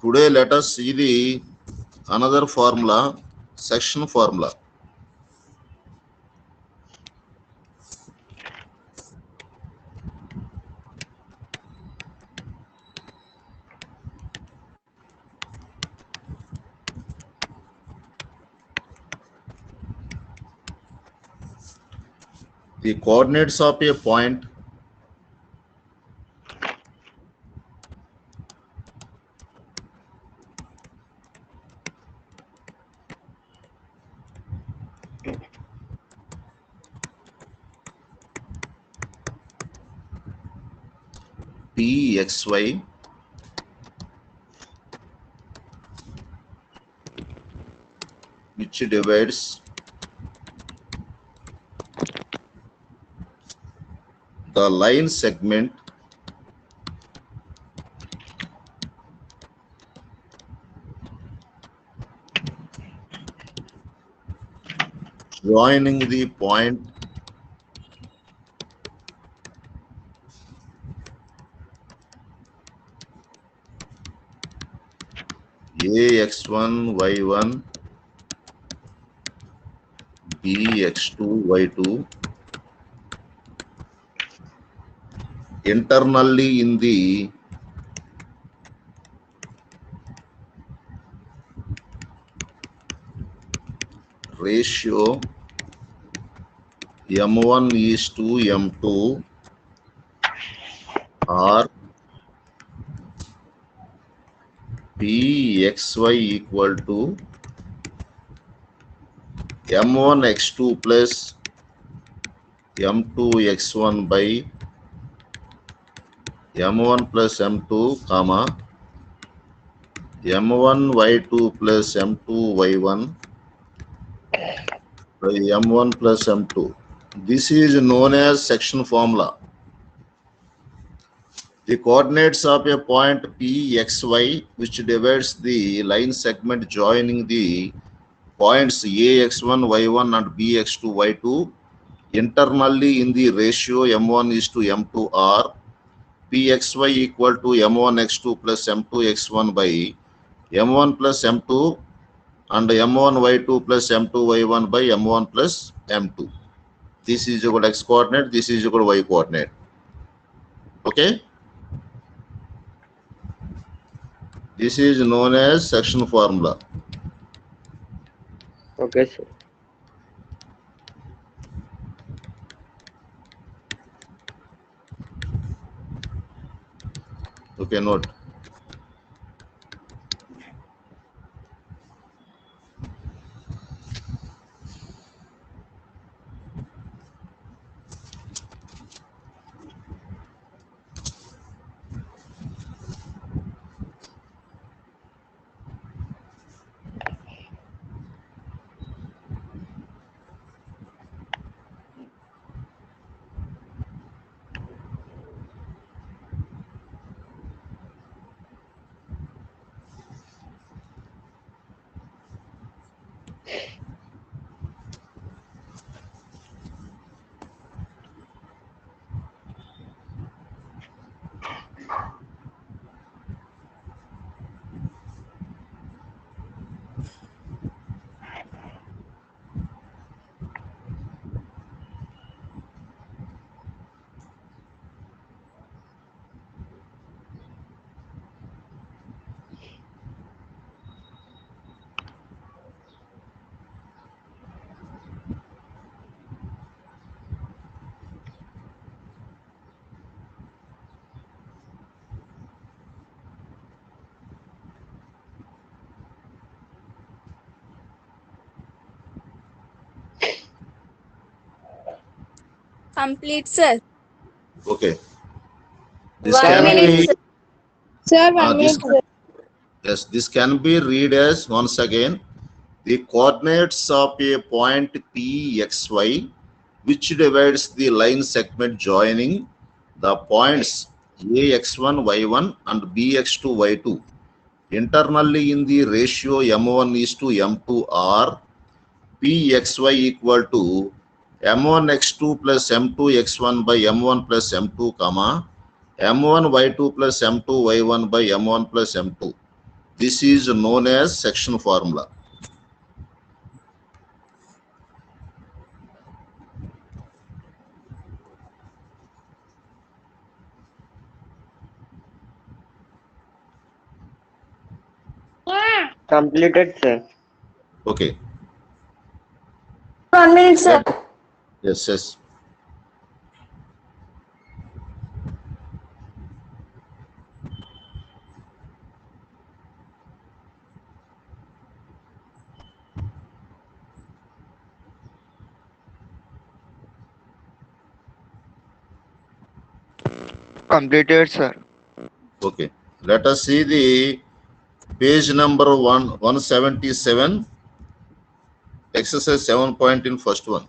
Today let us see the another formula, section formula. The coordinates of a point Pxy which divides the line segment joining the point Ax1 y1 Bx2 y2 internally in the ratio m1 is to m2 or Pxy equal to m1 x2 plus m2 x1 by m1 plus m2 comma m1 y2 plus m2 y1 by m1 plus m2. This is known as section formula. The coordinates of a point Pxy which divides the line segment joining the points Ax1 y1 and Bx2 y2 internally in the ratio m1 is to m2 are Pxy equal to m1 x2 plus m2 x1 by m1 plus m2 and m1 y2 plus m2 y1 by m1 plus m2. This is equal to x coordinate, this is equal to y coordinate. Okay? This is known as section formula. Okay, sir. Okay, note. Complete, sir. Okay. This 1 can minute, be sir. Sir, 1 this minute. Sir. yes, this can be read as once again the coordinates of a point Pxy which divides the line segment joining the points Ax1 y1 and Bx2 y2 internally in the ratio m1 is to m2 are Pxy equal to m1 x2 plus m2 x1 by m1 plus m2 comma m1 y2 plus m2 y1 by m1 plus m2. This is known as section formula. Completed, sir. Okay. 1 minute, sir. Yes, yes. Completed, sir. Okay. Let us see the page number 177, exercise 7 point in first one.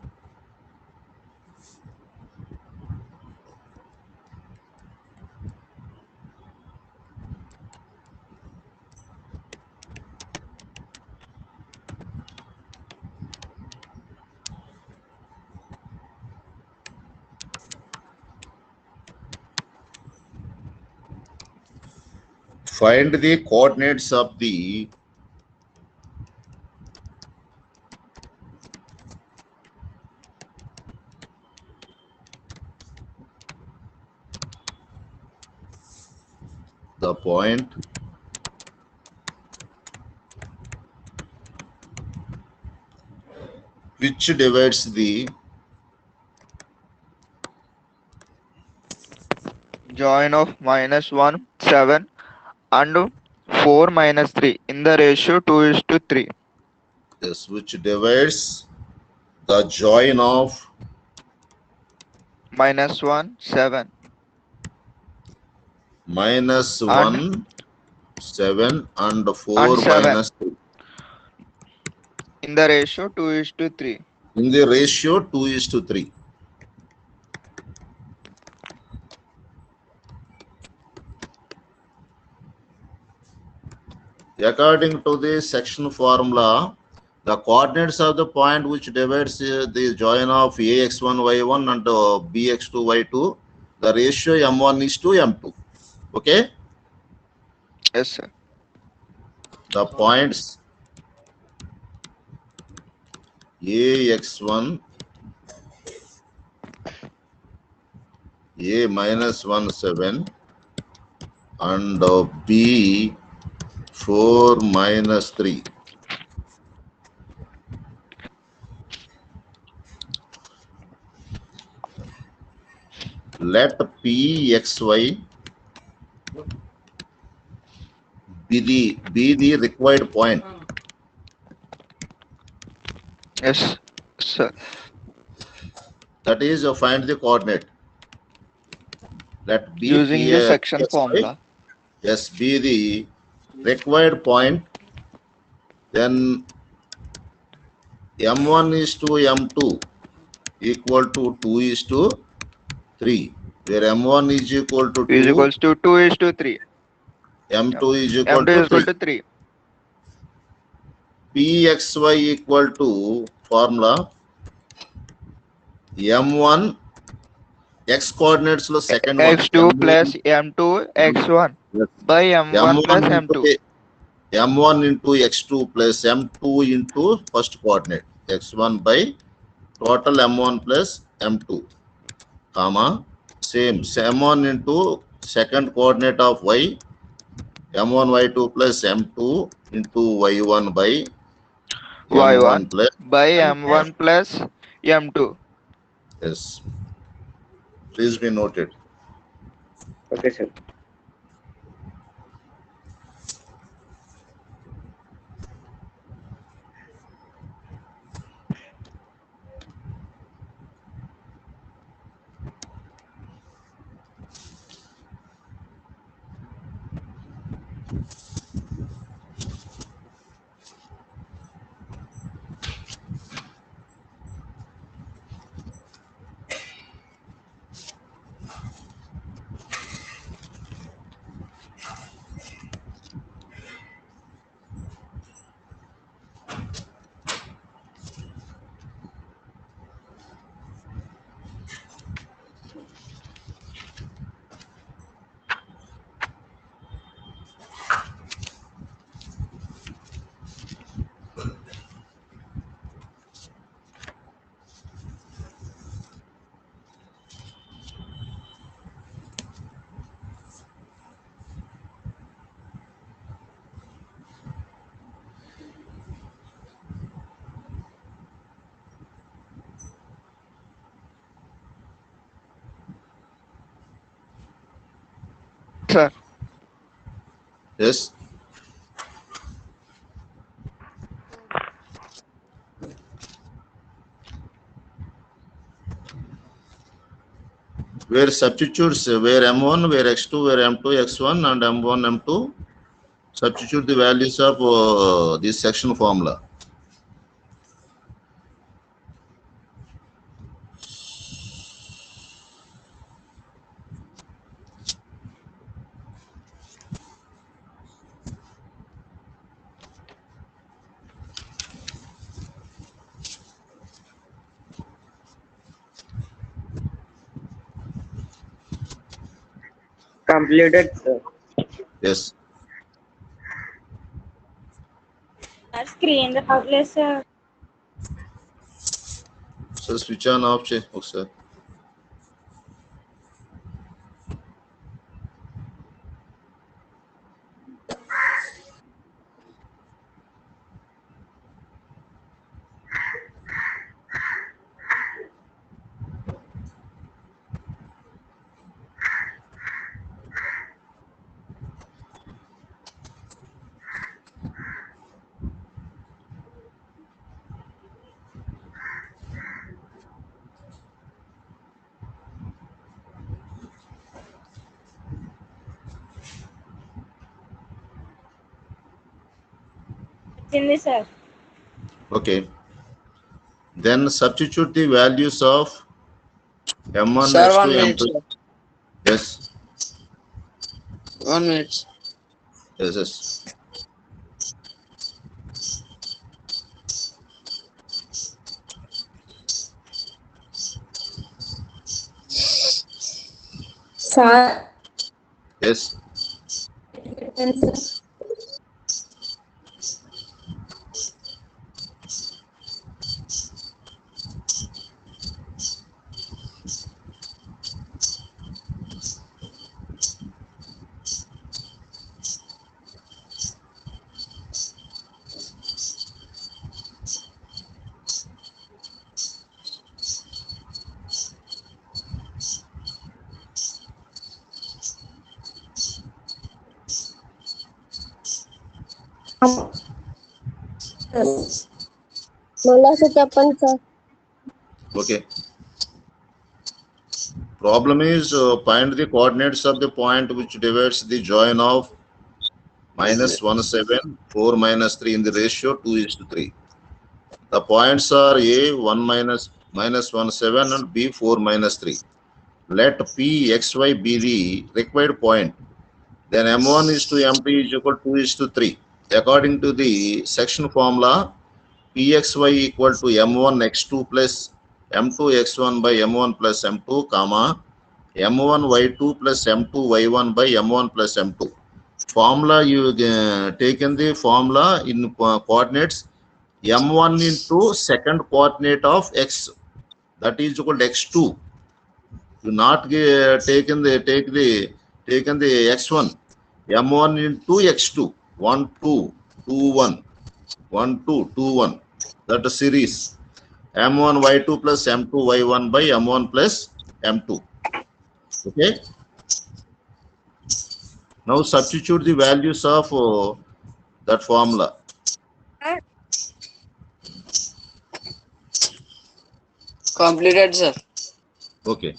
Find the coordinates of the point which divides the Join of -1, 7 and 4 minus 3 in the ratio 2:3. yes, which divides the join of -1, 7 -1, and 7 and 4 7 minus 3 in the ratio 2:3. in the ratio 2:3. According to the section formula, the coordinates of the point which divides the join of ax1 y1 and bx2 y2, the ratio m1 is to m2. Okay, Yes, sir. the points ax1, a minus 1 7 and b 4 minus 3. Let pxy be the required point. Yes, sir. That is, find the coordinate. Let b Using the section pxy, formula. yes, be the required point. Then m1 is to m2 equal to 2 is to 3, where m1 is equal to Is 2, equals to 2:3. m2 is equal M2 to is equal 3. to 3. Pxy equal to formula m1 x coordinates lo second one x2 m1, plus m2 x1 yes, by m1 plus m1 into m2. m1 into x2 plus m2 into first coordinate x1 by total m1 plus m2, comma, same m1 into second coordinate of y m1 y2 plus m2 into y1 by m1 y1 plus by m2. m1 plus m2. Yes, please be noted. Okay, sir. sir. Yes. Where substitutes where M1, where X2, where M2, X1 and M1, M2. Substitute the values of this section formula. Completed, sir. Yes. Our screen రావట్లేదు sir. So switch on off check. Sir. వచ్చింది sir. Okay. Then substitute the values of M1, Sir, X2, 1 minute. M2. Sir. Yes. 1 minute. Yes. Yes. Sir Yes. మళ్ళా sir చెప్పండి sir. Okay. Problem is find the coordinates of the point which divides the join of minus 1, 7, 4, minus 3 in the ratio 2:3. The points are A, 1, minus 1, 7 and B, 4, minus 3. Let P, X, Y be the required point. Then M1 is to M2 is equal to 2:3. According to the section formula, Pxy equal to M1 X2 plus M2 X1 by M1 plus M2, comma, M1 Y2 plus M2 Y1 by M1 plus M2. Formula, you taken the formula in coordinates M1 into second coordinate of X, that is equal to X2. You not taken the X1, M1 into X2, 1, 2, 2, 1, 1, 2, 2, 1. That is series. M1 Y2 plus M2 Y1 by M1 plus M2. Okay. Now substitute the values of that formula. Completed, sir. Okay.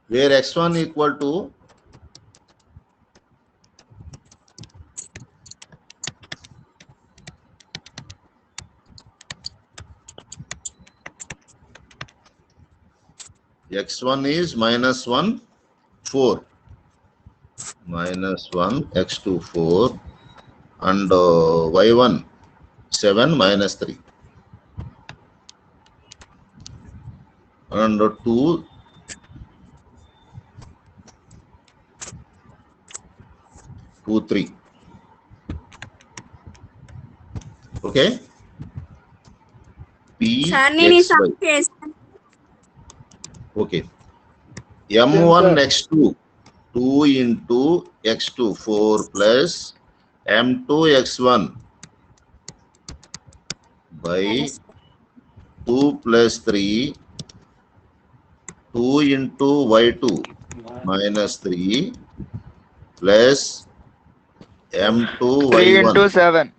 Where X1 equal to X1 is minus 1, 4. Minus 1, X2, 4. And Y1, 7, minus 3. And 2, 2, 3. Okay. P, sir నేను ఈ X, some Y. చేస్తాను. Okay. M1 X2, 2 into X2, 4 plus M2 X1 by 2 plus 3, 2 into Y2 minus 3 plus M2 3 Y1. into 7.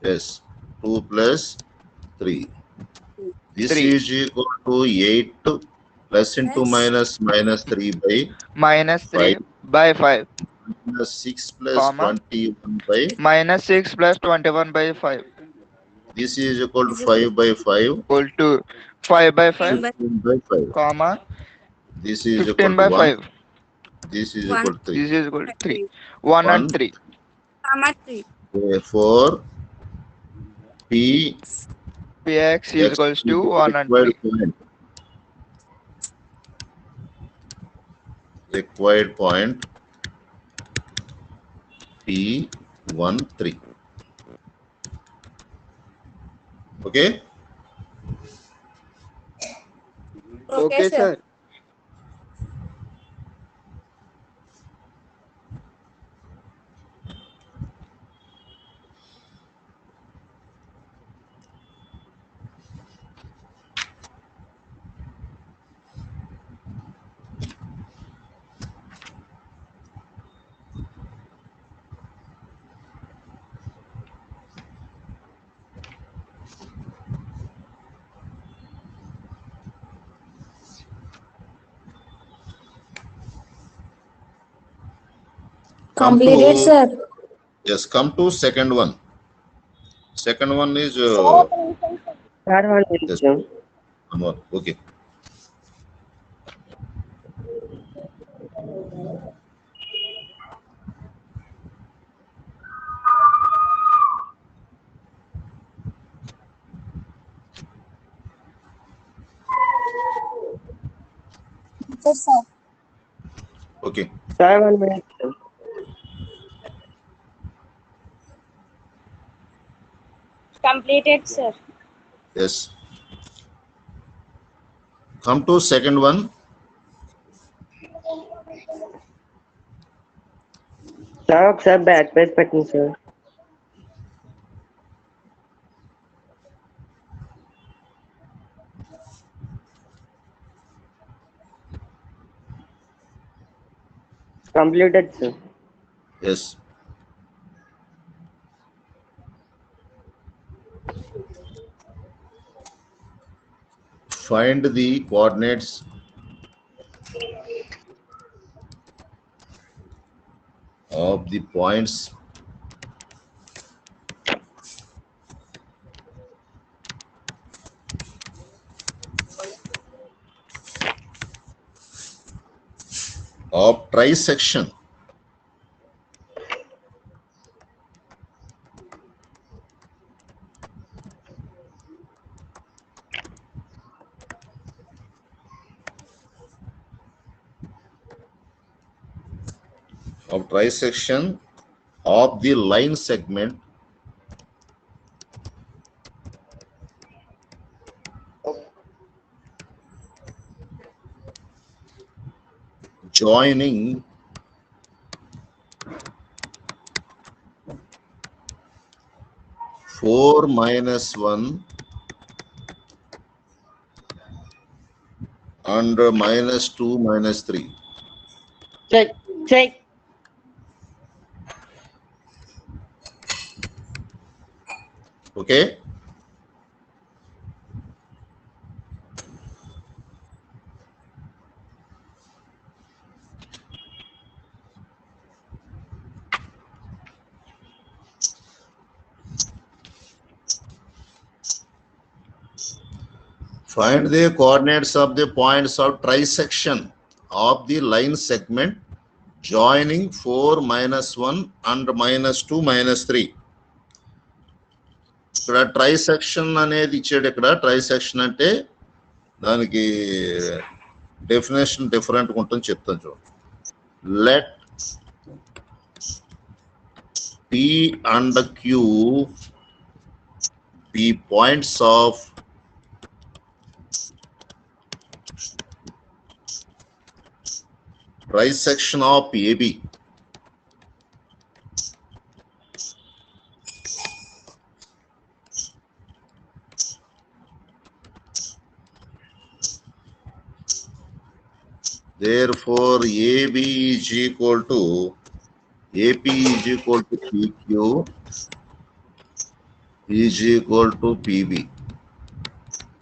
Yes, 2 plus 3. This 3 is equal to 8 plus into minus minus 3 by minus 3 5 by 5, minus 6 plus comma 21 by minus 6 plus 21 by 5 this is equal to 5 by 5, equal to 5 by 5, 15 by 5. comma This is equal 15 to by 1. 5. This is equal to 3. This is equal to 3. 1 and 1. 3. Therefore, P Px is x equals is to the 1 and required 3. point. Required point P1 3. Okay. Okay, sir. Completed, sir. Yes, come to second one. Second one is Third one is yes, sir. one more. Okay. Yes, sir. Okay. Sir, 1 minute, sir. Completed, sir. Yes. Come to second one. Sir, ఒకసారి back page పెట్టండి sir. Completed, sir. Yes. Find the coordinates of the points of trisection of the line segment joining four minus one and minus two minus three. Check. Okay. Find the coordinates of the points of trisection of the line segment joining 4 minus 1 and minus 2 minus 3. ఇక్కడ trisection అనేది ఇచ్చాడు. ఇక్కడ trisection అంటే దానికి definition different ఉంటుంది, చెప్తాను చూడండి. Let P and Q be points of trisection of AB. Therefore, AB is equal to AP is equal to PQ is equal to PB.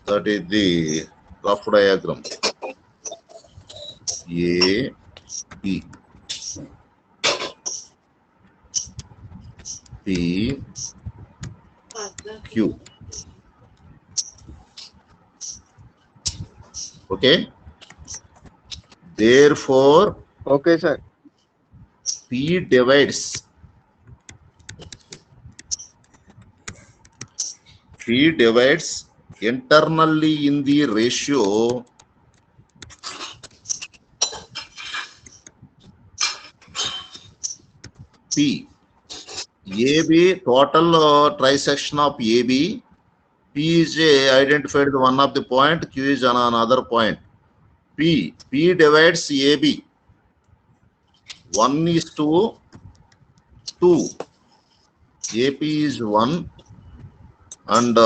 That is the rough diagram. A, B, P, Q. Okay. Therefore, Okay, sir. P divides internally in the ratio P. AB, total trisection of AB. P is identified as one of the point, Q is another point. P divides AB. 1:2. AP is 1 and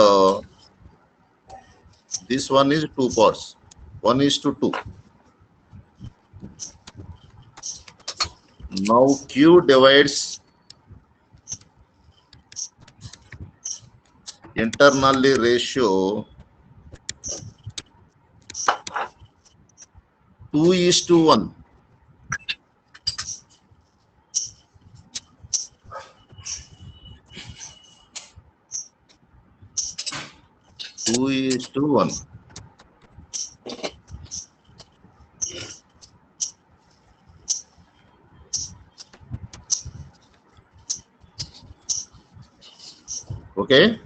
this one is 2 parts. 1:2. Now Q divides internally ratio 2:1. Two is to 1. Okay.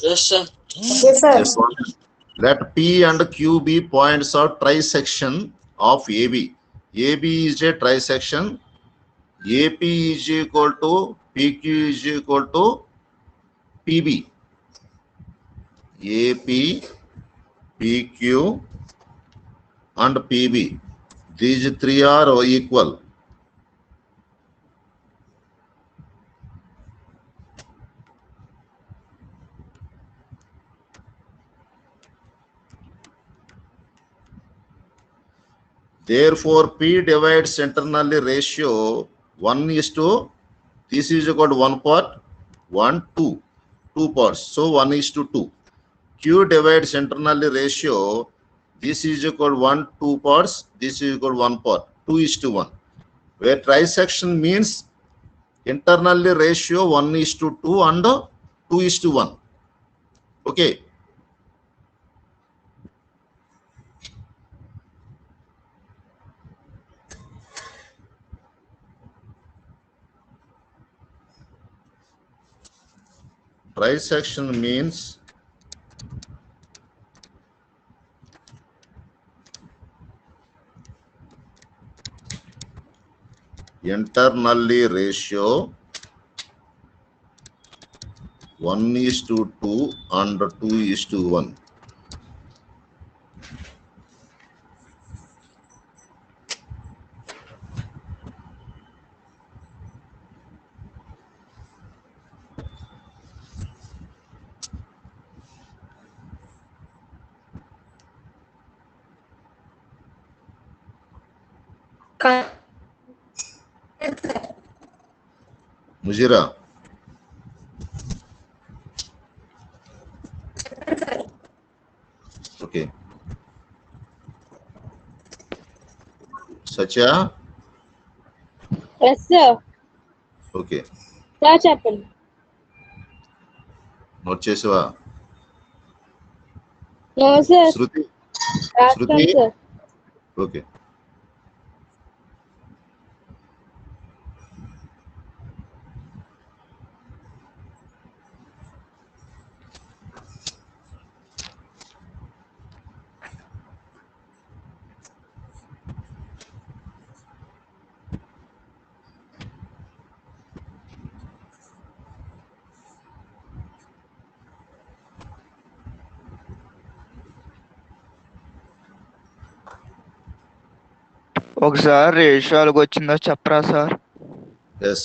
Yes, sir. Yes, sir. Just one. Let P and Q be points of trisection of AB. AB is a trisection. AP is equal to PQ is equal to PB. AP, PQ and PB. These three are equal. Therefore, P divides internally ratio 1:2. This is equal to 1 part, 1, 2. 2 parts. So 1:2. Q divides internally ratio. This is equal to 1, 2 parts. This is equal to 1 part. 2:1. Where trisection means internally ratio 1:2 and 2:1. Okay. Trisection means internally ratio 1:2 and 2:1. Mujira. Okay. Satya. Yes, sir. Okay. Sir, చెప్పండి. Note చేసావా? No, sir. Shruti. రాస్తాను, Shruti. sir. Okay. ఒకసారి రేషియోలకు వచ్చిందో చెప్పరా sir? Yes.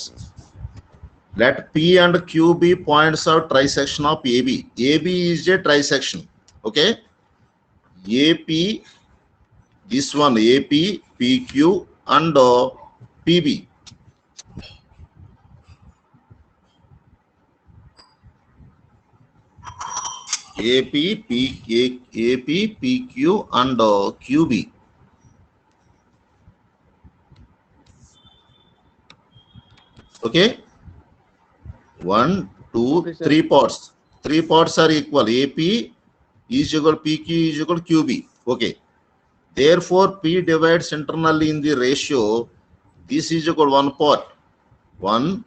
Let P and Q be points of trisection of AB. AB is a trisection. Okay. AP, this one AP, PQ and PB. AP, PQ, and QB. Okay. 1, 2, Okay, sir. 3 parts. 3 parts are equal. AP is equal PQ is equal QB. Okay. Therefore, P divides internally in the ratio. This is equal 1 part. 1,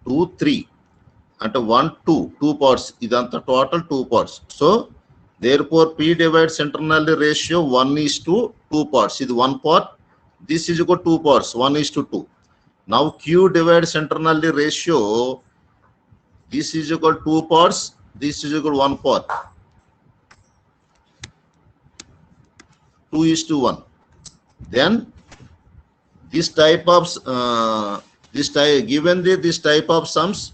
2, 3. And 1, 2. 2 parts. Idanta total 2 parts. So, therefore, P divides internally ratio 1 is to 2 parts. Is 1 part. This is equal 2 parts. 1 is to 2. Now, Q divides internally ratio. This is equal 2 parts. This is equal 1 part. 2 is to 1. Then this type of this type of sums,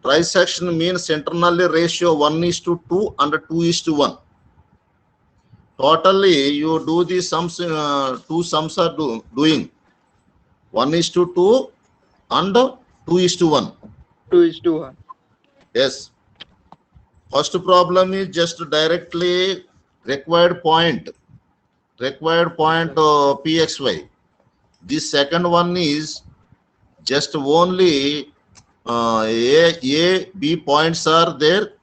trisection means internally ratio 1 is to 2 and 2 is to 1. Totally you do the sums, two sums are doing 1 is to 2 and 2 is to 1. 2:1. Yes. First problem is just directly required point PXY. This second one is just only A, B points are there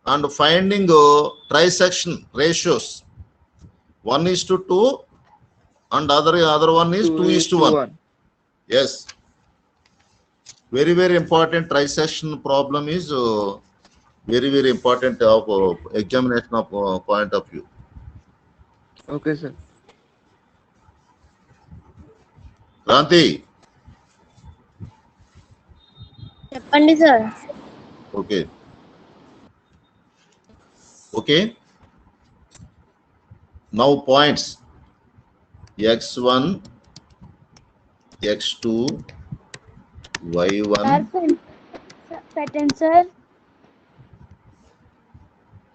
and finding trisection ratios. 1 is to 2 and other one is 2 is to 1. Yes. Very, very important trisection problem is very, very important of examination of point of view. Okay, sir. Kranti. చెప్పండి sir. Okay. Okay. Now points x1, x2, y1. పెట్టండి sir.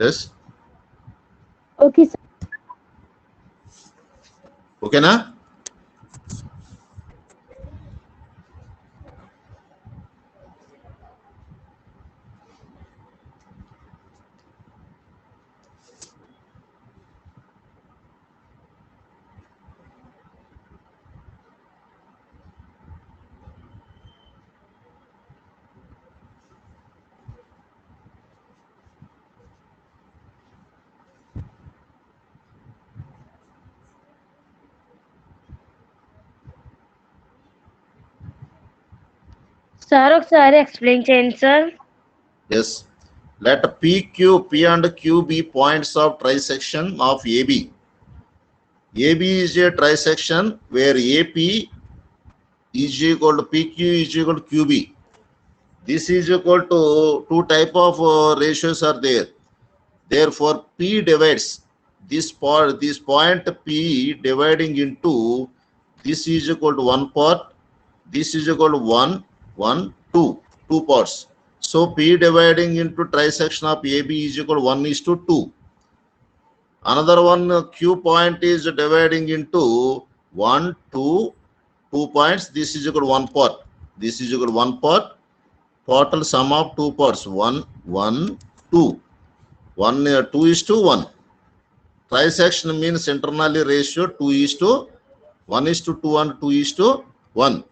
Yes. Okay sir. Okay na? Sir ఒకసారి explain చేయండి sir. Yes. Let PQ, P and Q be points of trisection of AB. AB is a trisection where AP is equal to PQ is equal to QB. This is equal to two type of ratios are there. Therefore, P divides this point P dividing into this is equal to 1 part. This is equal to 1, 2 parts. So P dividing into trisection of AB is equal to 1 is to 2. Another one Q point is dividing into 1, 2 points. This is equal to 1 part. This is equal to 1 part. Total sum of 2 parts 1, 2. 2 is to 1. Trisection means internally ratio 2 is to 1 is to 2 and 2 is to 1.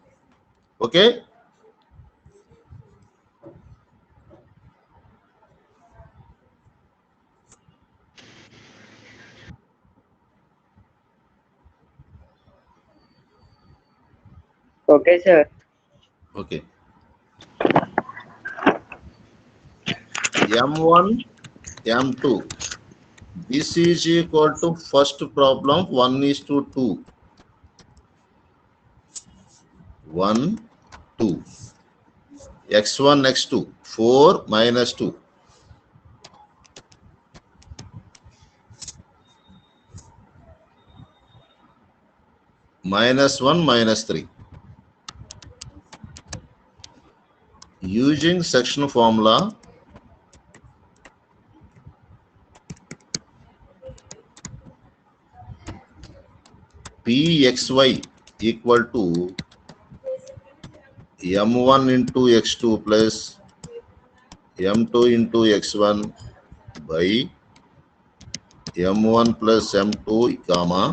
Okay. Okay sir. Okay. M1, M2. This is equal to first problem 1 is to 2. 1, 2. X1, X2. 4 minus 2. Minus 1, minus 3. Using section formula, Pxy equal to m1 into x2 plus m2 into x1 by m1 plus m2 comma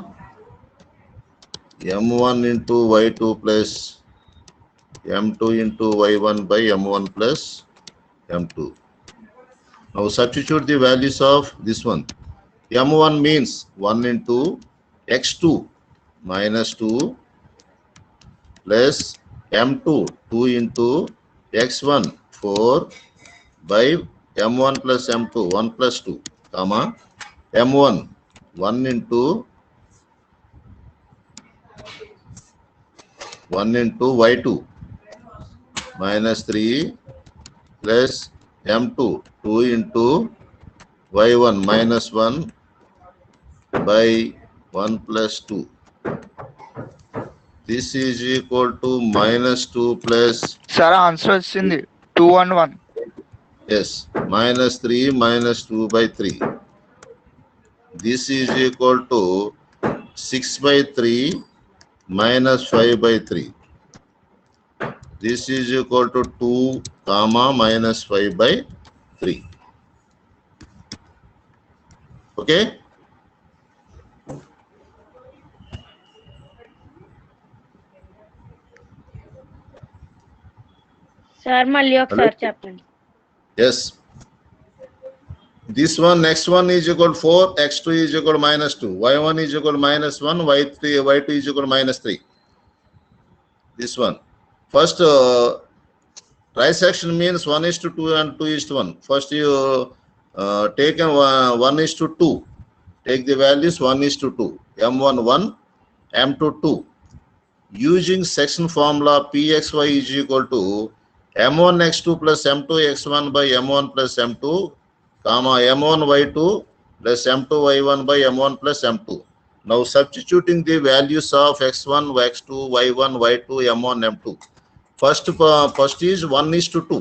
m1 into y2 plus m2 into y1 by m1 plus m2. Now substitute the values of this one. m1 means 1 into x2 minus 2 plus m2 2 into x1 4 by m1 plus m2 1 plus 2 comma m1 1 into y2 minus 3 plus m2 2 into y1 minus 1 by 1 plus 2. This is equal to minus 2 plus, Sir, answer వచ్చింది 2 and 1. yes, minus 3 minus 2 by 3. This is equal to 6 by 3 minus 5 by 3. This is equal to 2 comma minus 5 by 3. Okay? Sir మళ్ళీ ఒకసారి చెప్పండి. Yes. This one, next one is equal to 4, x2 is equal to minus 2, y1 is equal to minus 1, y2 is equal to minus 3. This one. First, trisection means 1:2 and 2:1. First, you take 1:2. Take the values 1:2. m1 1, m2 2. Using section formula pxy is equal to m1 x2 plus m2 x1 by m1 plus m2, comma m1 y2 plus m2 y1 by m1 plus m2. Now substituting the values of x1, x2, y1, y2, m1, m2. First is 1:2.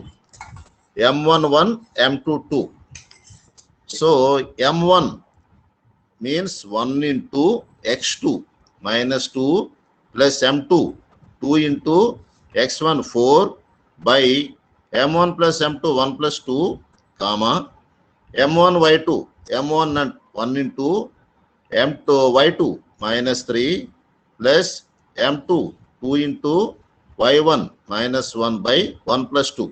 m1 1, m2 2. So m1 means 1 into x2 minus 2 plus m2 2 into x1 4 by m1 plus m2 1 plus 2 comma m1 y2 m1 and 1 into m2 y2 minus 3 plus m2 2 into y1 minus 1 by 1 plus 2.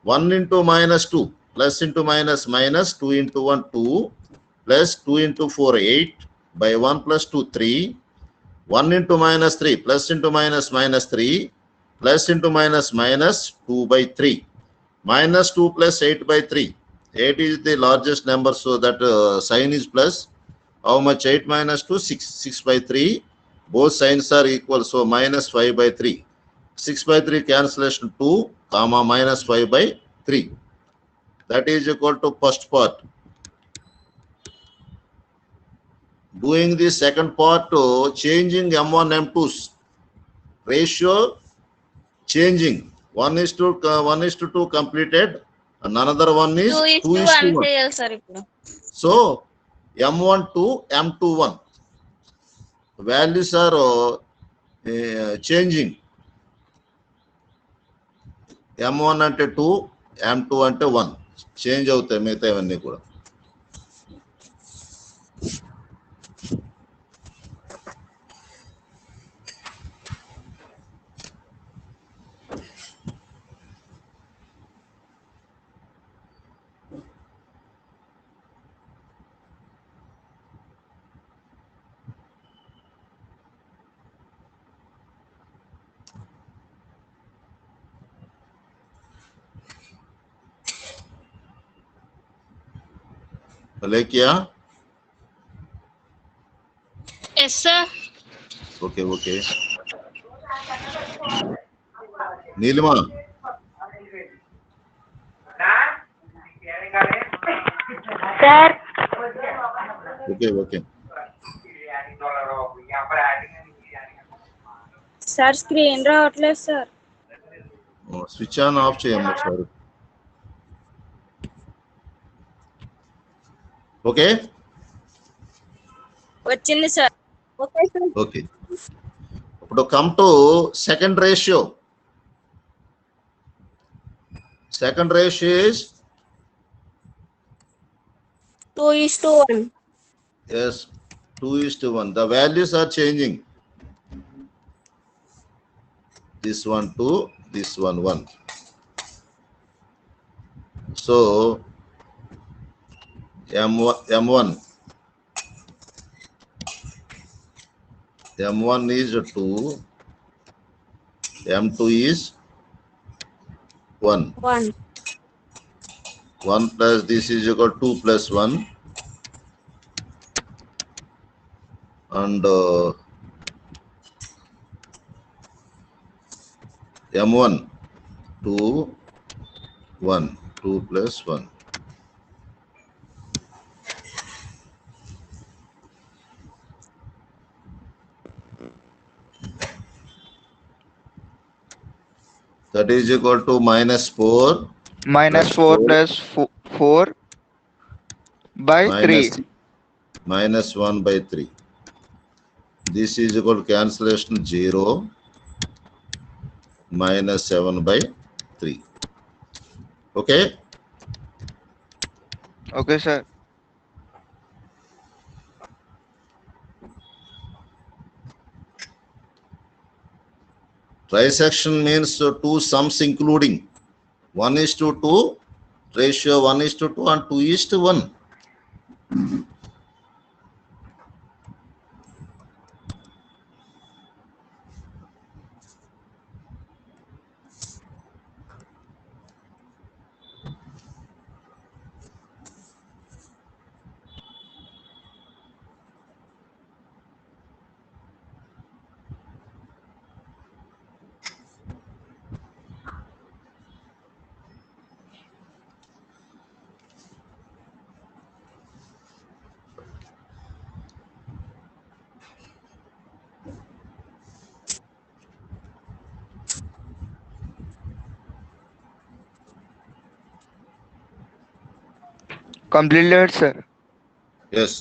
1 into minus 2 plus into minus minus 2 into 1 2 plus 2 into 4 8 by 1 plus 2 3. 1 into minus 3 plus into minus minus 3 plus into minus minus 2 by 3. Minus 2 plus 8 by 3. 8 is the largest number, so that sign is plus. How much? 8 minus 2, 6. 6 by 3. Both signs are equal, so minus 5 by 3. 6 by 3 cancellation 2, comma minus 5 by 3. That is equal to first part. Doing the second part, changing m1 m2's ratio, changing 1:2 completed, and another one is 2:1 చేయాలి sir ఇప్పుడు. So m1 2 m2 1 values are changing. m1 అంటే 2, m2 అంటే 1 change అవుతాయి మిగతా ఇవన్నీ కూడా. Alekia? Yes sir. Okay, okay. Neelima? Sir Okay, okay. Sir screen రావట్లేదు sir. Switch on off చేయండి ఒకసారి. ఓకే వచ్చింది సార్. Okay sir. ఓకే. ఇప్పుడు come to second ratio. Second ratio is 2:1. yes 2:1. The values are changing. This one 2, this one 1. So M1 is 2, M2 is 1. 1. 1 plus this is equal to 2 plus 1, and M1 2 1, 2 plus 1. That is equal to minus 4 Minus plus 4 4 plus 4 by 3. minus 1 by 3. This is equal to cancellation 0 minus 7 by 3. Okay. Okay, sir. Trisection means two sums including 1:2 ratio 1:2 and 2:1. Completed, sir. Yes.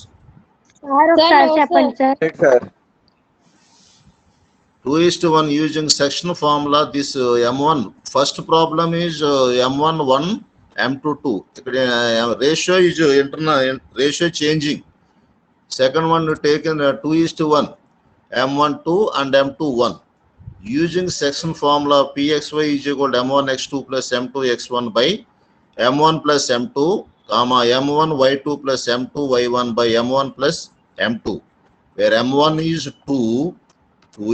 Sir ఒకసారి చెప్పండి sir. Right, sir. 2:1 using section formula. This M1 first problem is M1 1, M2 2. Ratio is internal ratio changing. Second one taken 2:1, M1 2 and M2 1. Using section formula Pxy is equal to M1 x2 plus M2 x1 by M1 plus M2, comma M1 y2 plus M2 y1 by M1 plus M2, where M1 is 2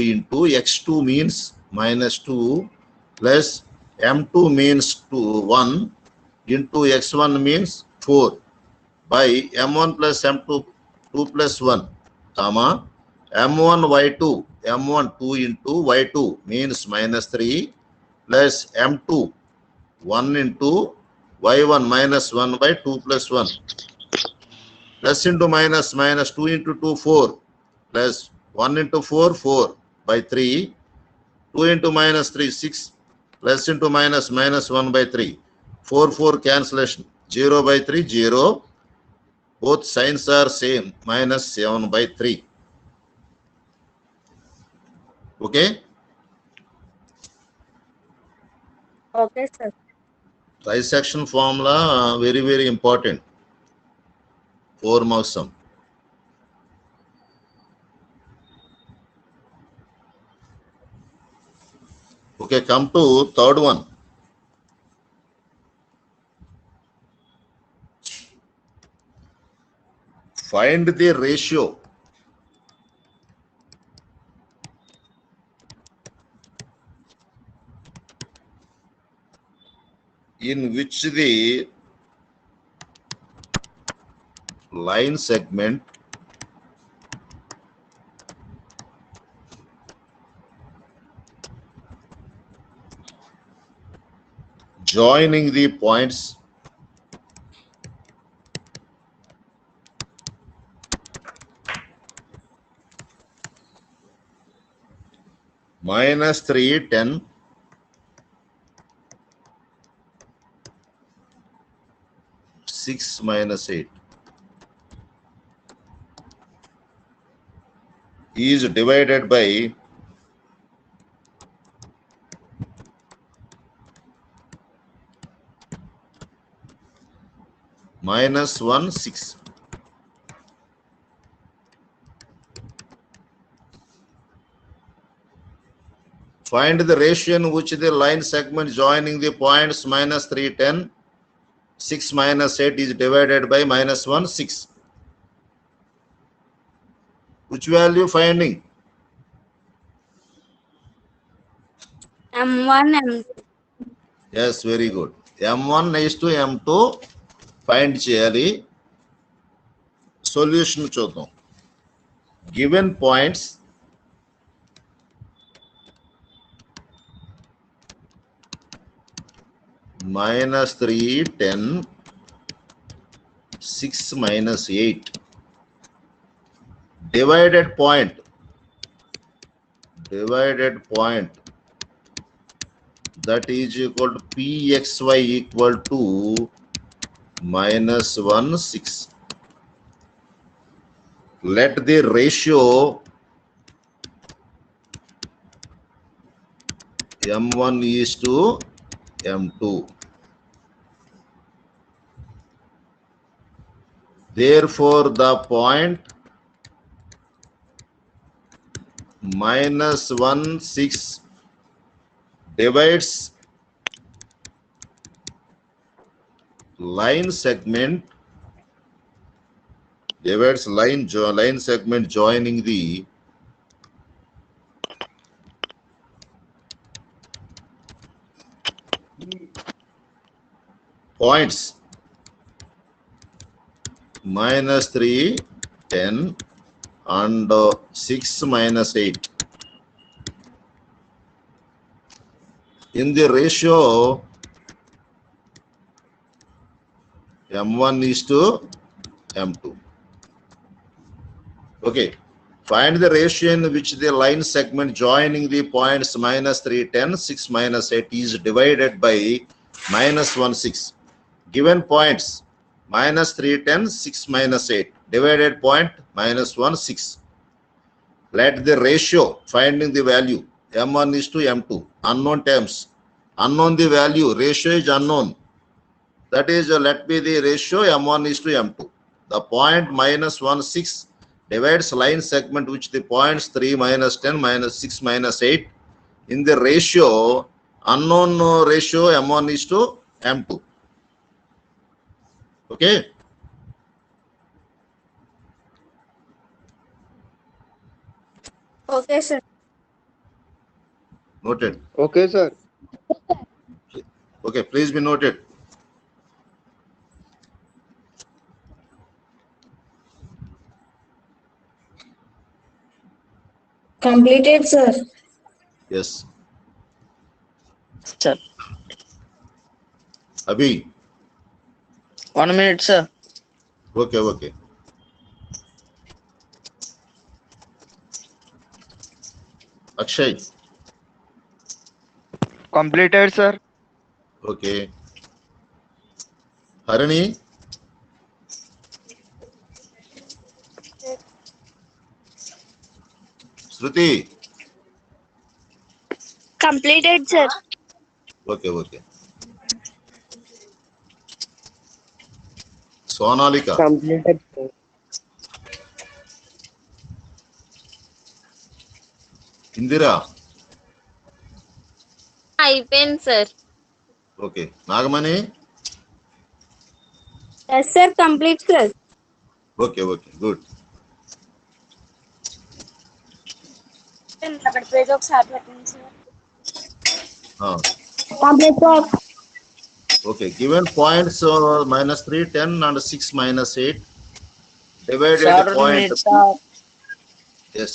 into x2 means minus 2 plus M2 means 1 into x1 means 4 by M1 plus M2 2 plus 1, comma M1 y2 M1 2 into y2 means minus 3 plus M2 1 into y1 minus 1 by 2 plus 1, plus into minus 2 into 2 4 plus 1 into 4 4 by 3, 2 into minus 3 6 plus into minus 1 by 3, 4 4 cancellation, 0 by 3 0, both signs are same, minus 7 by 3. Okay. Okay, sir. Trisection formula very very important. 4 marks sum. Okay, come to third one. Find the ratio in which the line segment joining the points minus 3 10 6 minus 8 is divided by minus 1, 6. Find the ratio in which the line segment joining the points minus 3, 10, 6 minus 8 is divided by minus 1, 6. Which value finding? M1, M2. Yes, very good. M1 is to M2 find చేయాలి. Solution చూద్దాం. Given points minus 3, 10, 6 minus 8. Divided point that is equal to Pxy equal to minus 1, 6. Let the ratio M1 is to M2. Therefore, the point minus 1, 6 divides line segment, line segment joining the points minus 3, 10 and 6 minus 8. In the ratio M1 is to M2. Okay. Find the ratio in which the line segment joining the points minus 3, 10, 6 minus 8 is divided by minus 1, 6. Given points minus 3, 10, 6 minus 8. Divided point minus 1, 6. Let the ratio finding the value M1 is to M2. Unknown terms. Unknown the value. Ratio is unknown. That is, let be the ratio M1 is to M2. The point minus 1, 6 divides line segment which the points 3 minus 10 minus 6 minus 8 in the ratio unknown ratio M1 is to M2. Okay. Okay, sir. Noted. Okay, sir. Okay, please be noted. Completed, sir. Yes. Sir. Abhi. 1 minute, sir. Okay, okay. Akshay. Completed, sir. Okay. Harini. Shruti. Completed, sir. Okay, okay. Sonalika. Completed, sir. Indira. అయిపోయింది sir. Okay. Nagamani. Yes, sir. Complete, sir. Okay, okay. Good. అక్కడ page ఒకసారి పెట్టండి sir. Complete, sir. Okay. Given points minus 3, 10 and 6 minus 8 divided Sir, 1 point. minute, sir. Yes.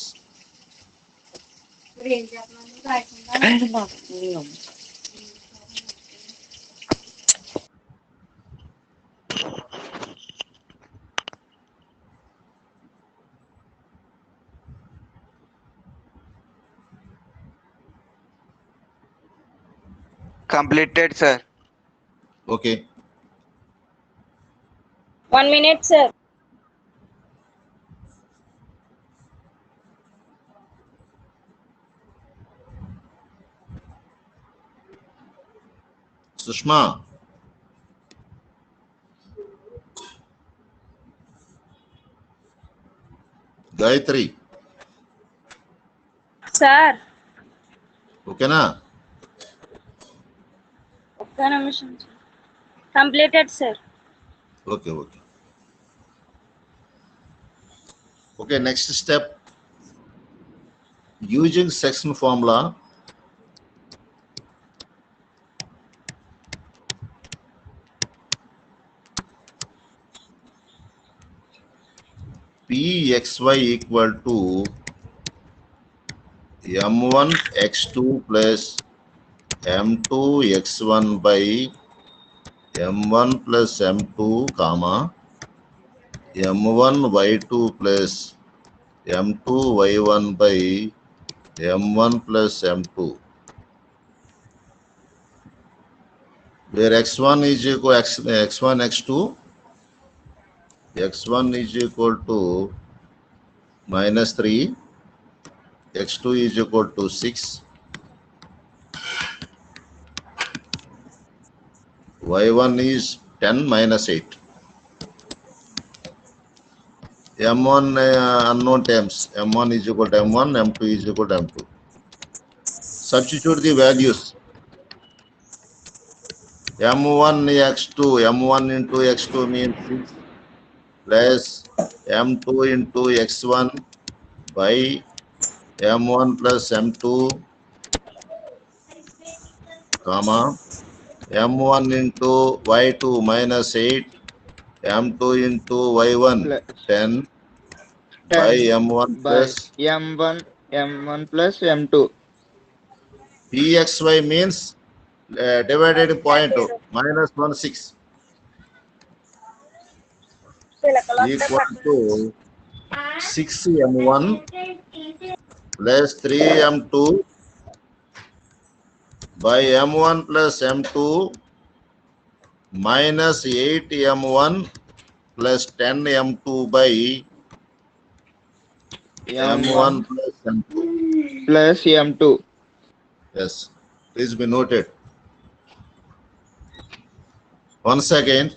Completed, sir. Okay. 1 minute, sir. Sushma. Gayatri. Sir ఓకేనా? ఒక్క నిమిషం completed sir. Okay. Okay, next step. Using section formula, Pxy equal to m1 x2 plus m2 x1 by m1 plus m2 comma m1 y2 plus m2 y1 by m1 plus m2, where x1 is equal x1 x2, x1 is equal to -3, x2 is equal to 6, y1 is 10 minus 8. m1 unknown terms, m1 is equal to m1, m2 is equal to m2. Substitute the values. m1 x2, m1 into x2 means 6 plus m2 into x1 by m1 plus m2 comma m1 into y2 minus 8, m2 into y1 Plus 10 by 10 m1 by plus m1 plus m2. pxy means divided point -16 equal to 6m1 plus 3m2 by m1 plus m2 minus 8m1 plus 10m2 by m1 plus m2. Plus m2. Yes, please be noted. Once again,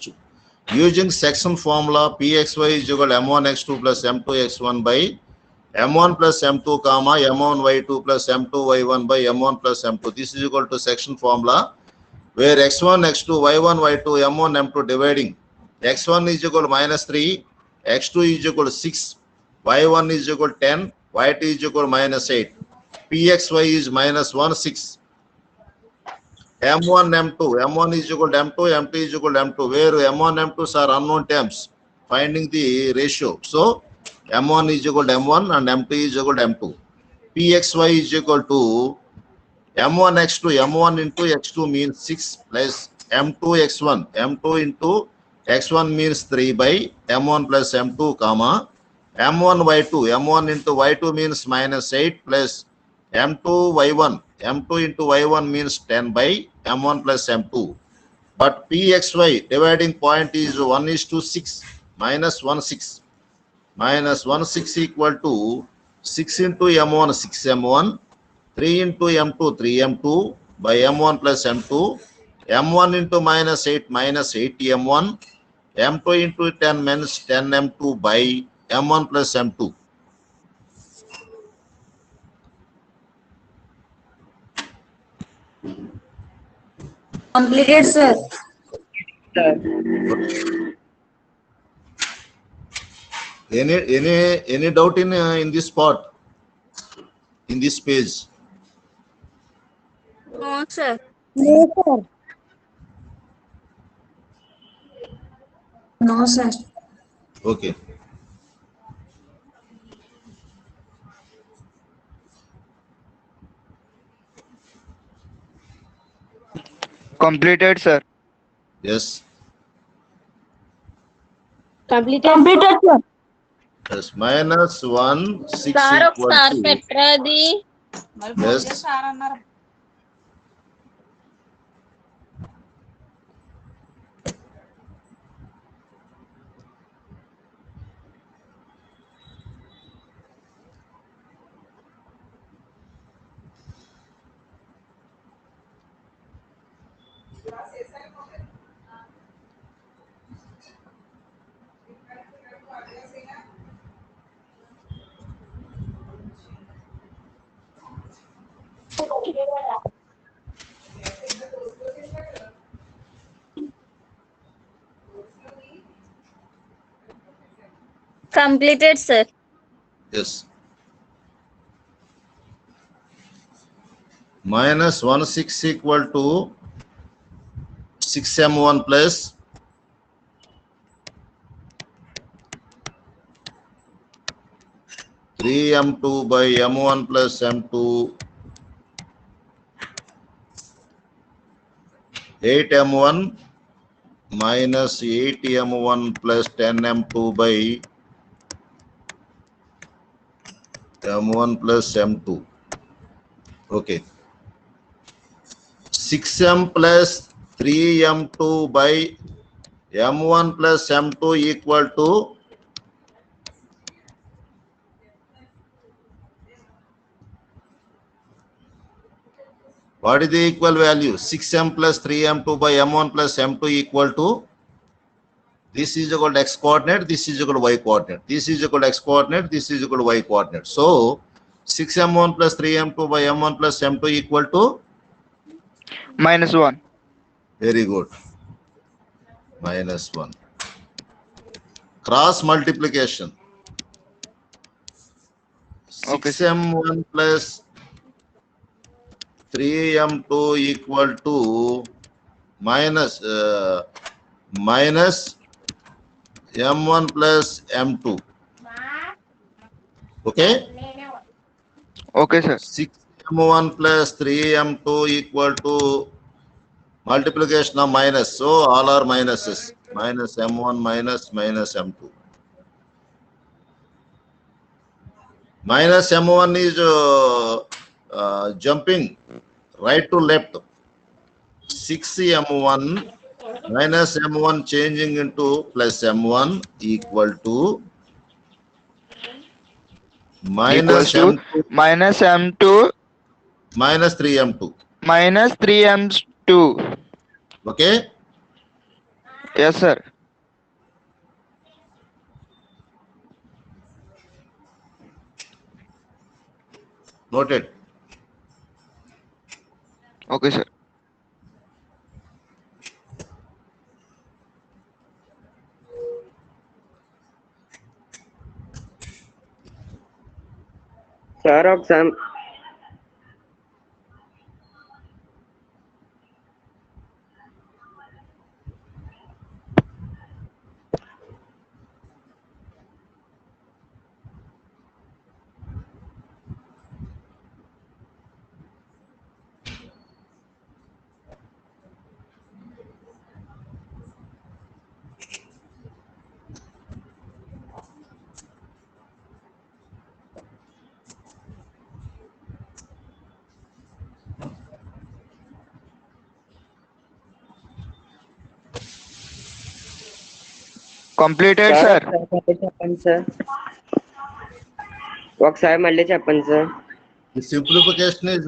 using section formula pxy is equal to m1 x2 plus m2 x1 by m1 plus m2 comma m1 y2 plus m2 y1 by m1 plus m2. This is equal to section formula where x1 x2 y1 y2 m1 m2 dividing x1 is equal to -3, x2 is equal to 6, y1 is equal to 10, y2 is equal to -8. pxy is -1 6. m1 m2, m1 is equal to m2, m2 is equal to m2, where m1 m2s are unknown terms, finding the ratio. So m1 is equal to m1 and m2 is equal to m2. pxy is equal to m1 x2, m1 into x2 means 6 plus m2 x1, m2 into x1 means 3 by m1 plus m2 comma m1 y2, m1 into y2 means -8 plus m2 y1, m2 into y1 means 10 by m1 plus m2. But pxy dividing point is 1:6 -1 6 -1 6 equal to 6 into m1 6m1, 3 into m2 3m2 by m1 plus m2, m1 into -8 -8m1, m2 into 10 means 10m2 by m1 plus m2. Completed, sir. Any doubt in this part, in this page? No, sir. No, sir. No, sir. Okay. Completed, sir. Yes. Completed, sir. Yes. -1 6 sir equal ఒకసారి to పెట్టరాది. yes. Completed, sir. Yes. Minus 1/6 equal to 6m1 plus 3m2 by m1 plus m2, 8m1 minus 8m1 plus 10m2 by m1 plus m2. Okay. 6m plus 3m2 by m1 plus m2 equal to what is the equal value? 6m plus 3m2 by m1 plus m2 equal to, this is equal to x coordinate, this is equal to y coordinate, this is equal to x coordinate, this is equal to y coordinate. So 6m1 plus 3m2 by m1 plus m2 equal to, -1. very good, -1. Cross multiplication. Okay, sir. 6m1 plus 3m2 equal to minus m1 plus m2. Okay? Okay, sir. 6m1 plus 3m2 equal to multiplication of minus. So all are minuses. Minus m1 minus m2. Minus m1 is jumping right to left. 6m1 minus m1 changing into plus m1 equal to minus Equals to m2 minus m2 minus 3m2. minus 3m2. Okay? Yes, sir. Noted. Okay, sir. Sir ఒకసారి Completed, sir sir. ఒకసారి చెప్పండి sir. ఒకసారి మళ్ళీ చెప్పండి sir. The simplification is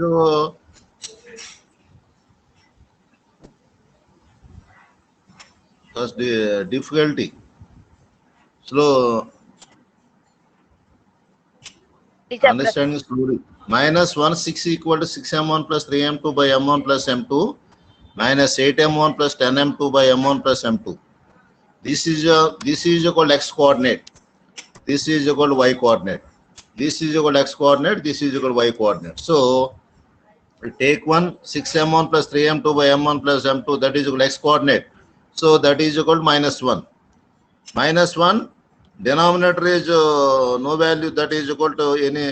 because the difficulty. Slow. Understanding slowly. Minus 1/6 equal to 6m1 plus 3m2 by m1 plus m2 minus 8m1 plus 10m2 by m1 plus m2. This is equal to x coordinate. This is equal to y coordinate. This is equal to x coordinate. This is equal to y coordinate. So we take one 6m1 plus 3m2 by m1 plus m2, that is equal to x coordinate. So that is equal to -1. -1. Denominator is no value, that is equal to any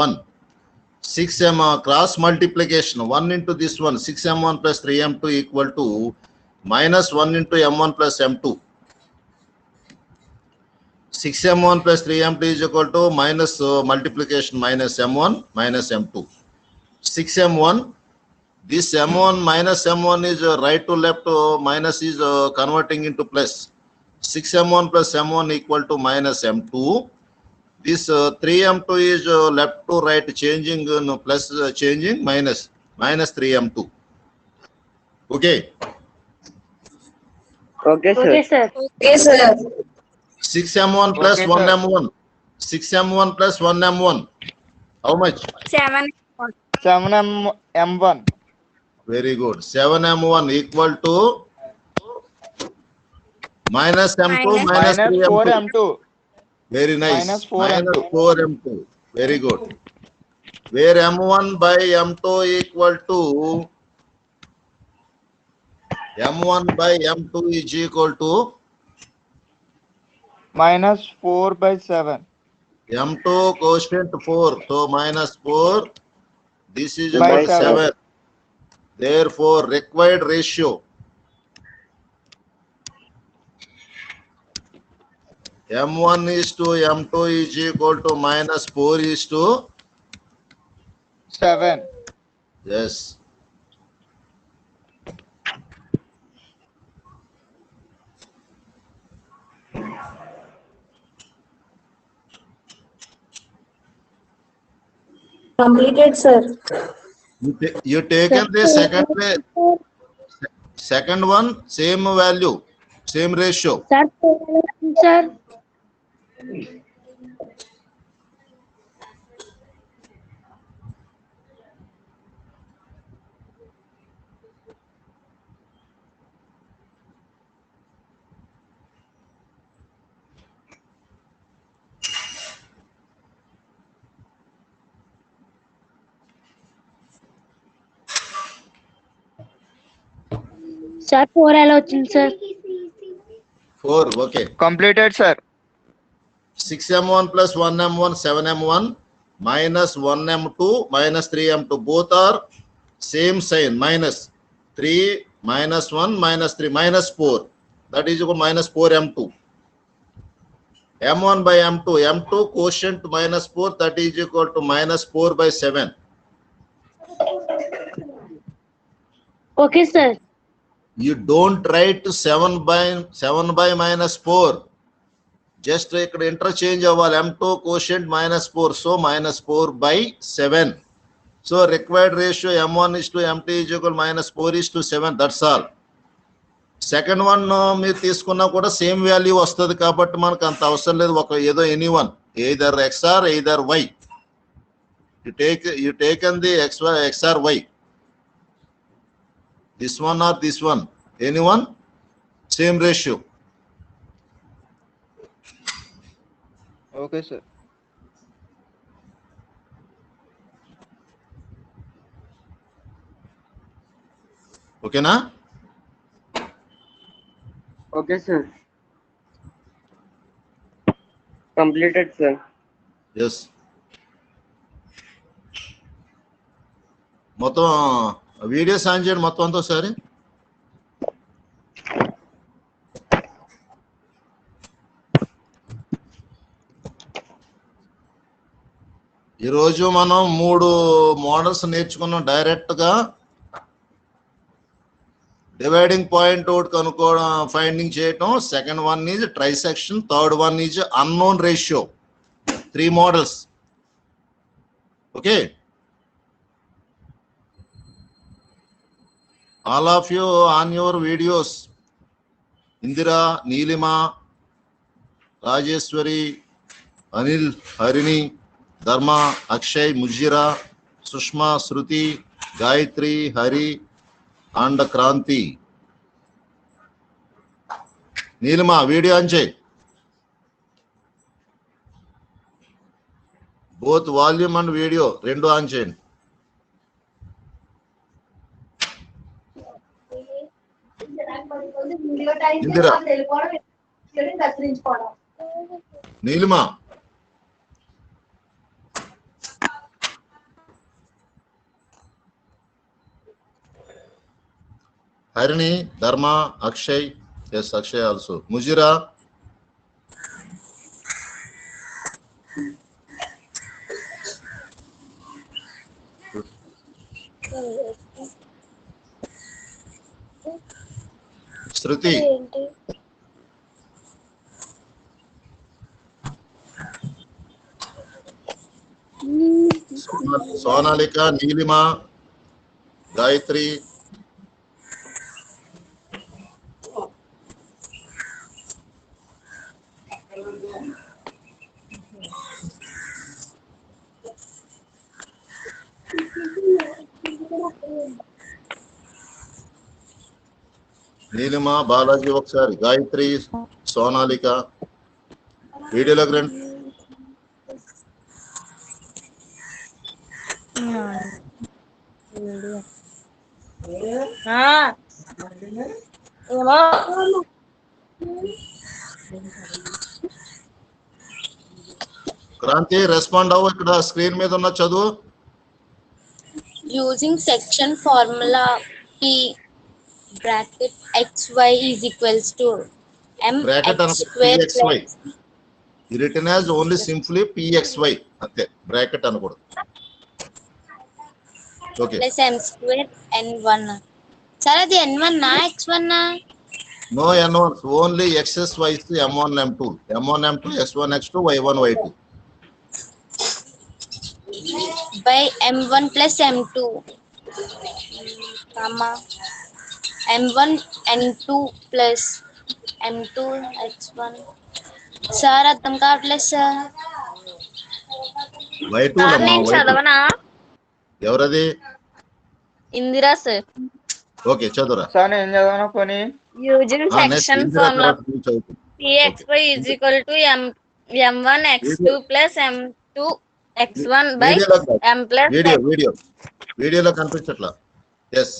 1. 6m cross multiplication 1 into this one, 6m1 plus 3m2 equal to -1 into m1 plus m2. 6m1 plus 3m2 is equal to minus multiplication minus m1 minus m2. 6m1, this m1 minus m1 is right to left, minus is converting into plus. 6m1 plus m1 equal to minus m2. This 3m2 is left to right changing, plus changing, minus 3m2. Okay. Okay sir. Okay, sir. Okay, sir. 6m1 plus Okay, 1m1. 6m1 plus 1m1. How much? 7. 7m1. Very good. 7m1 equal to minus m2 minus Minus 3m2. 4m2. Very nice. Minus 4m2. Minus 4m2. Very good. Where m1 by m2 equal to m1 by m2 is equal to Minus 4/7. m2 quotient 4. So minus 4. This is By equal to 7. 7. Therefore, required ratio m1 is to m2 is equal to minus 4 is to 7. yes. Completed, sir. You taken the second one, same value, same ratio. Sir, sir. Sir, 4 ఎలా వచ్చింది sir? 4, okay. Completed, sir. 6m1 plus 1m1, 7m1 minus 1m2 minus 3m2. Both are same sign, minus 3 minus 1 minus 3 minus 4. That is equal to minus 4m2. m1 by m2. m2 quotient minus 4, that is equal to minus 4/7. Okay, sir. You don't write 7 by minus 4. Just ఇక్కడ interchange అవ్వాలి. m2 quotient minus 4. So minus 4/7. So required ratio m1 is to m2 is equal minus 4 is to 7. That's all. Second one మీరు తీసుకున్నా కూడా same value వస్తుంది కాబట్టి మనకు అంత అవసరం లేదు. ఒక ఏదో anyone either x or either y. You taken the x or y. This one or this one. Anyone? Same ratio. Okay, sir. Okay na? Okay, sir. Completed, sir. Yes. మొత్తం videos on చేయండి మొత్తం అంతా ఒకసారి. ఈరోజు మనం 3 models నేర్చుకున్నాం. డైరెక్ట్గా dividing point ఒకటి కనుక్కోవడం, ఫైండింగ్ చేయటం. Second one is trisection, third one is unknown ratio. 3 models. Okay, all of you on your videos, Indira, Neelima, Rajeshwari, Anil, Harini, Dharma, Akshay, Mujira, Sushma, Shruti, Gayatri, Hari and Kranti. Neelima, video on check. Both volume and video rendu on check. Indira, Neelima, Harini, Dharma, Akshay, yes, Akshay also, Mujira, Shruti, Sonalika, Neelima, Gayatri, Neelima, Balaji ఒకసారి, గాయత్రి, సోనాలిక వీడియోలోకి రండి. ఏమో Kranti respond అవ్వు, ఇక్కడ screen మీద ఉన్న చదువు. Using section formula P bracket xy is equals to Bracket mx అనకు, square PXY. plus return as only simply PXY అంతే, బ్రాకెట్ అనకూడదు. Okay, plus m square n1. Sir, అది n1 నా x1 నా? No N1, only XSY M1 M2, M1 M2 X1 X2 Y1 Y2. By m1 plus m2 comma m1 n2 plus m2 x1. Sir అర్థం కావట్లేదు sir. Y2 sir లమ్మా, నేను Y2. చదవనా? ఎవరది? Indira sir. Okay చదువురా. Sir నేను చదవనా పని? Using next section Indira formula తర్వాత నువ్వు చదువు. pxy is equal to m1 x2 plus m2 x1 by వీడియోలోకి రా. m plus వీడియోలో కనిపించట్లా. ఎస్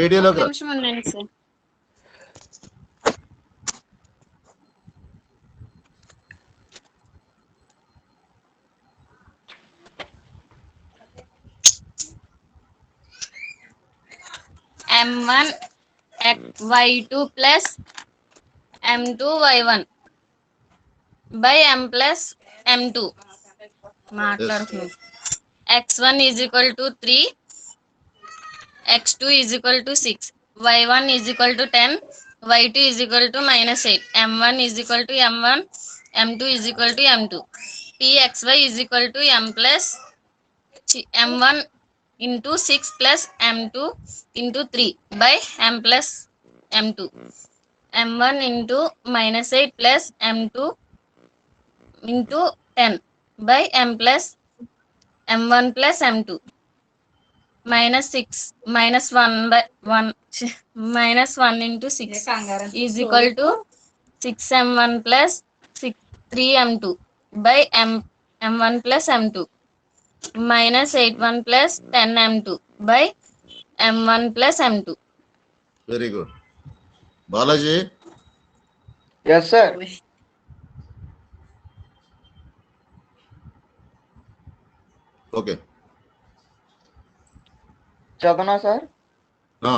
వీడియోలోకి రా. నిమిషం ఉండండి sir. m1 y2 plus m2 y1 by m plus m2 మాట్లాడుతున్నాం. x1 is equal to 3, x2 is equal to 6, y1 is equal to 10, y2 is equal to -8, m1 is equal to m1, m2 is equal to m2. pxy is equal to m1 into 6 plus m2 into 3 by m plus m2. m1 into -8 plus m2 into 10 by m plus m1 plus m2. -6 -1 by 1 -1 into 6 is equal to 6m1 plus 3m2 by m1 plus m2. -8m1 plus 10m2 by m1 plus m2. Very good. Balaji yes sir. Okay చదవనా sir? ఆ,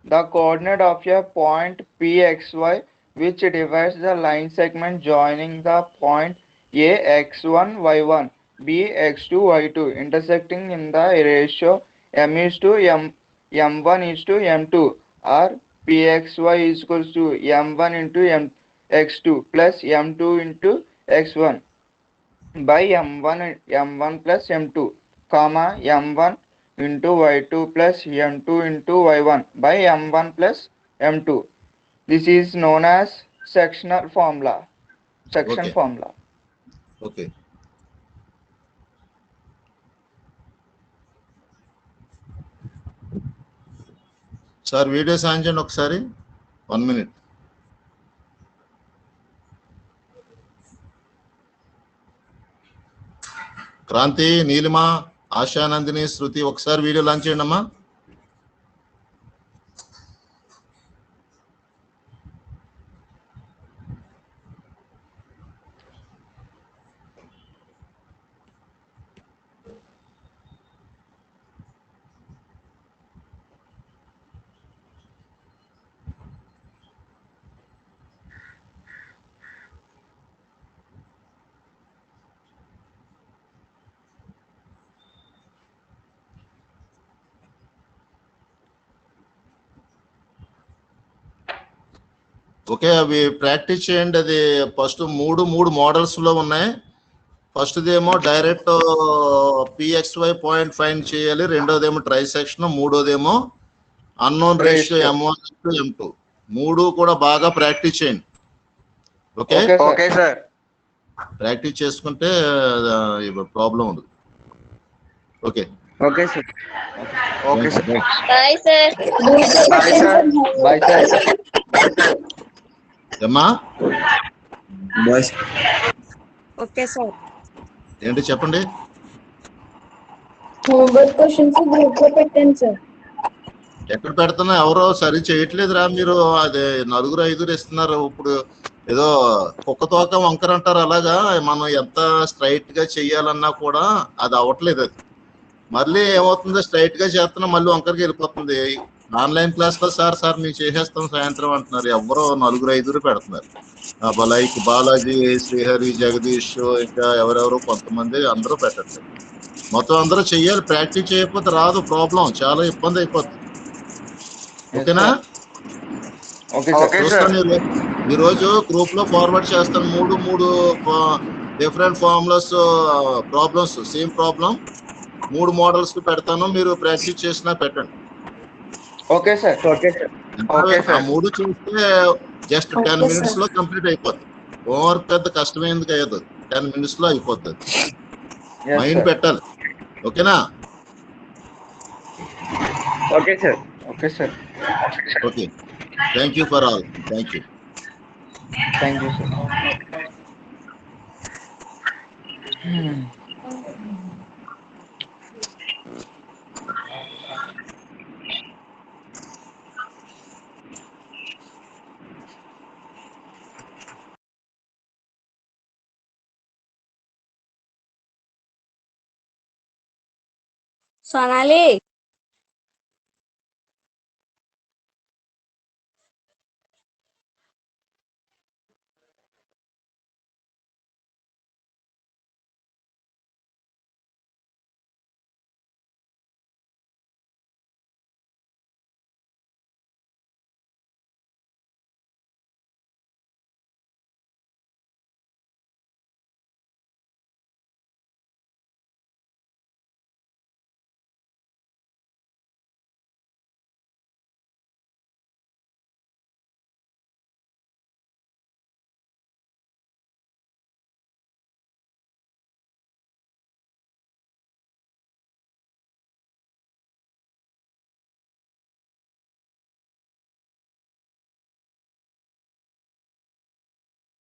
The coordinate of a point PXY which divides the line segment joining the point A x1 y1 B x2 y2 intersecting in the ratio m is to m1 is to m2 or PXY is equals to m1 into x2 plus m2 into x1 by m1 plus m2 comma m1 into y2 plus m2 into y1 by m1 plus m2. This is known as sectional formula. Section Okay. formula. Okay sir video సాయం చేయండి ఒకసారి, 1 minute. Kranti, Neelima, ఆశానందిని, శృతి ఒకసారి video launch చేయండి అమ్మా. Okay అవి practice చేయండి. అది first మూడు మోడల్స్ లో ఉన్నాయి. ఫస్ట్ దేమో డైరెక్ట్ PXY పాయింట్ ఫైండ్ చేయాలి, రెండోదేమో ట్రై సెక్షన్, మూడోదేమో unknown ratio M1 to M2. మూడు కూడా బాగా ప్రాక్టీస్ చేయండి. Okay Okay sir. ప్రాక్టీస్ చేసుకుంటే ప్రాబ్లం ఉండదు. Okay Okay, sir. Okay, sir. Bye, sir. Bye, sir. Bye, sir. అమ్మా ఓకే సార్. ఏంటి చెప్పండి. హోంవర్క్ క్వశ్చన్స్ గ్రూప్ లో పెట్టాను సార్. ఎక్కడ పెడుతున్నా ఎవరో సరి చేయట్లేదురా మీరు. అదే 4-5 ఇస్తున్నారు. ఇప్పుడు ఏదో కుక్క తోక వంకర అంటారు, అలాగా మనం ఎంత స్ట్రైట్ గా చెయ్యాలన్నా కూడా అది అవ్వట్లేదు. అది మళ్ళీ ఏమవుతుంది, స్ట్రైట్ గా చేస్తున్నా మళ్ళీ వంకరకి వెళ్ళిపోతుంది. ఆన్లైన్ క్లాస్ లో సార్ మేము చేసేస్తాం సాయంత్రం అంటున్నారు. ఎవరో 4-5 పెడుతున్నారు. లైక్ బాలాజీ, శ్రీహరి, జగదీష్, ఇంకా ఎవరెవరో కొంతమంది, అందరూ పెట్టట్లేదు. మొత్తం అందరూ చెయ్యాలి. ప్రాక్టీస్ చేయకపోతే రాదు, ప్రాబ్లం చాలా ఇబ్బంది అయిపోతుంది. ఓకేనా? Okay, sir. చూస్తాను ఈ రోజు గ్రూప్ లో ఫార్వర్డ్ చేస్తాను. మూడు different formulas problems, same problem 3 models కి పెడతాను. మీరు ప్రాక్టీస్ చేసినా పెట్టండి. Okay, sir. Okay, sir. Okay, ఆ sir. 3 చూస్తే జస్ట్ 10 minutes లో కంప్లీట్ అయిపోతుంది. హోంవర్క్ పెద్ద కష్టమైంది అయ్యదు, 10 minutes లో అయిపోతుంది. Yes, mind sir. పెట్టాలి. ఓకేనా? Okay, sir. Okay, sir. Okay, thank you for all. Thank you. Thank you, sir. Sonali